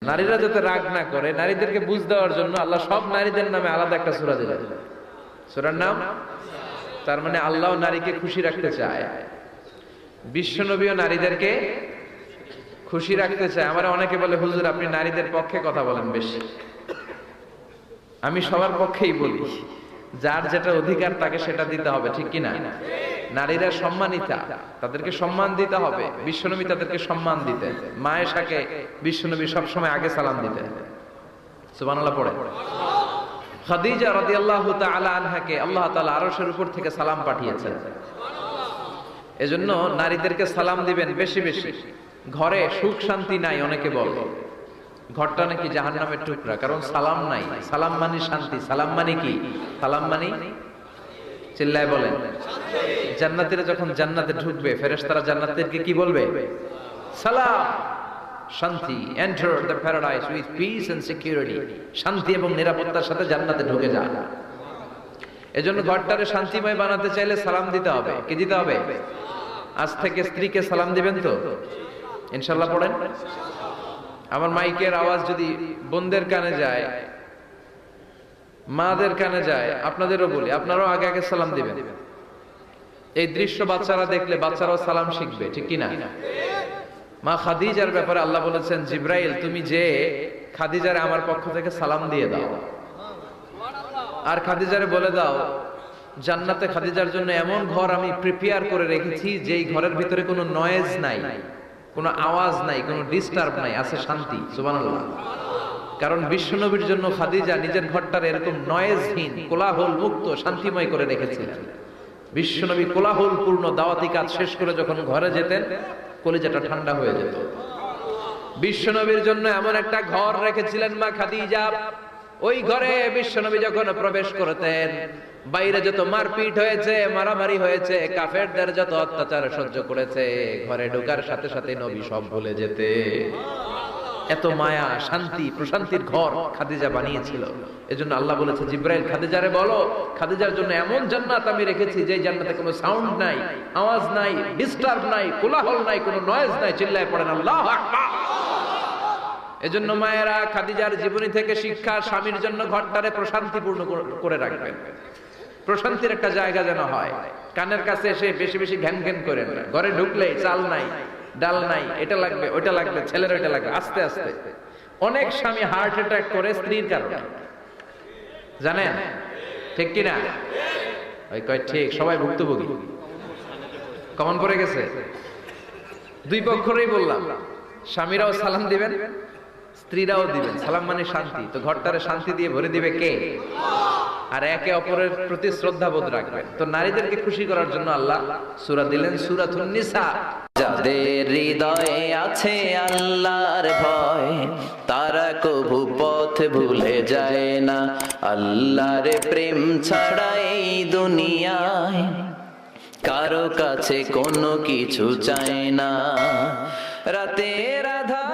নারীরা যাতে রাগ না করে, নারীদেরকে বুঝ দেওয়ার জন্য আল্লাহ সব নারীদের নামে আলাদা একটা সূরা দিলেন। সূরার নাম, তার মানে আল্লাহ নারীকে খুশি রাখতে চায়, বিশ্বনবীও নারীদেরকে খুশি রাখতে চায়। আমার অনেকে বলে, হুজুর আপনি নারীদের পক্ষে কথা বলেন বেশি। আমি সবার পক্ষেই বলি, যার যেটা অধিকার তাকে সেটা দিতে হবে, ঠিক কিনা? নারীরা সম্মানিতা, তাদেরকে সম্মান দিতে হবে। বিশ্বনবী তাদেরকে সম্মান দিতেন। মা আয়েশাকে বিশ্বনবী সবসময় আগে সালাম দিতেন। সুবহানাল্লাহ পড়ে। খাদিজা রাদিয়াল্লাহু তাআলা আনহাকে আল্লাহ তাআলা আরশের উপর থেকে সালাম পাঠিয়েছেন। এজন্য নারীদেরকে সালাম দিবেন বেশি বেশি। ঘরে সুখ শান্তি নাই, অনেকে বলে ঘরটা নাকি জাহান্নামের টুকরা, কারণ সালাম নাই। সালাম মানে শান্তি। সালাম মানে কি? সালাম মানে, চিল্লায় বলেন, জান্নাতীরা যখন জান্নাতে ঢুকবে, ফেরেশতারা জান্নাতীদেরকে কি বলবে? সালাম, শান্তি। Enter the paradise with peace and security. শান্তি এবং নিরাপত্তার সাথে জান্নাতে ঢুকে যান। এজন্য ঘরটারে শান্তিময় বানাতে চাইলে সালাম দিতে হবে। কি দিতে হবে? আজ থেকে স্ত্রীকে সালাম দিবেন তো ইনশাআল্লাহ পড়েন। আমার মাইকের আওয়াজ যদি বোনদের কানে যায়, মাদের কানে যায়, আপনাদেরও বলি, আপনারাও আগে আগে সালাম দিবেন। এই দৃশ্য বাচ্চারা দেখলে বাচ্চারাও সালাম শিখবে, ঠিক কিনা? মা খাদিজার ব্যাপারে আল্লাহ বলেছেন, জিব্রাইল তুমি যে খাদিজারে আমার পক্ষ থেকে সালাম দিয়ে দাও, আর খাদিজারে বলে দাও জান্নাতে খাদিজার জন্য এমন ঘর আমি প্রিপেয়ার করে রেখেছি যেই ঘরের ভিতরে কোনো নয়েজ নাই, কোনো আওয়াজ নাই, কোনো ডিস্টার্ব নাই, আছে শান্তি। সুবহানাল্লাহ। কারণ বিশ্বনবীর জন্য খাদিজা নিজের ঘরটার এরকম নয়েজহীন, কোলাহল মুক্ত, শান্তিময় করে রেখেছিলেন। বিশ্বনবী কোলাহল পূর্ণ দাওয়াতি কাজ শেষ করে যখন ঘরে যেতেন, কলিজাটা ঠান্ডা হয়ে যেত। বিশ্বনবীর জন্য এমন একটা ঘর রেখেছিলেন মা খাদিজা, ওই ঘরে বিশ্বনবী যখন প্রবেশ করতেন, বাইরে যত মারপিট হয়েছে, মারামারি হয়েছে, কাফেরদের যত অত্যাচার সহ্য করেছে, ঘরে ঢোকার সাথে সাথে নবী সব ভুলে যেতে। এত মায়া, শান্তি, প্রশান্তির ঘর খাদিজা বানিয়েছিল। এজন্য আল্লাহ বলেছে, জিব্রাইল খাদিজারে বলো, খাদিজার জন্য এমন জান্নাত আমি রেখেছি যে জান্নাতে কোনো সাউন্ড নাই, আওয়াজ নাই, ডিস্টার্ব নাই, কোলাহল নাই, কোনো নয়েজ নাই। চিল্লায় পড়েন আল্লাহু আকবার। এজন্য মায়েরা খাদিজার জীবনী থেকে শিক্ষা, স্বামীর জন্য ঘরটারে প্রশান্তিপূর্ণ করে রাখবেন। প্রশান্তির একটা জায়গা যেন হয়। কানের কাছে এসে বেশি বেশি ঘ্যান ঘ্যান করেন না। ঘরে ঢুকলেই চাল নাই, ডাল নাই, এটা লাগবে, ওইটা লাগবে, ছেলের ওইটা লাগবে। আস্তে আস্তে অনেক স্বামী হার্ট অ্যাটাক করে স্ত্রীর কারণে, জানেন ঠিক কিনা? ওই কয় ঠিক, সবাই ভুক্তভোগী। কমন পড়ে গেছে। দুই পক্ষেরই বললাম, স্বামীরাও সালাম দিবেন, স্ত্রীরাও দিবেন। সালাম মানে শান্তি। তো ঘরটারে শান্তি দিয়ে ভরে দিবে কে? আর একে অপরের প্রতি শ্রদ্ধাবোধ রাখবেন। তো নারীদেরকে খুশি করার জন্য আল্লাহ সূরা দিলেন, সূরাতুন নিসা। যাদের হৃদয়ে আছে আল্লাহর ভয়, তারা কভু পথ ভুলে যায় না। আল্লাহর প্রেম ছাড়া এই দুনিয়ায় কারো কাছে কোনো কিছু চায় না। রাতের আধার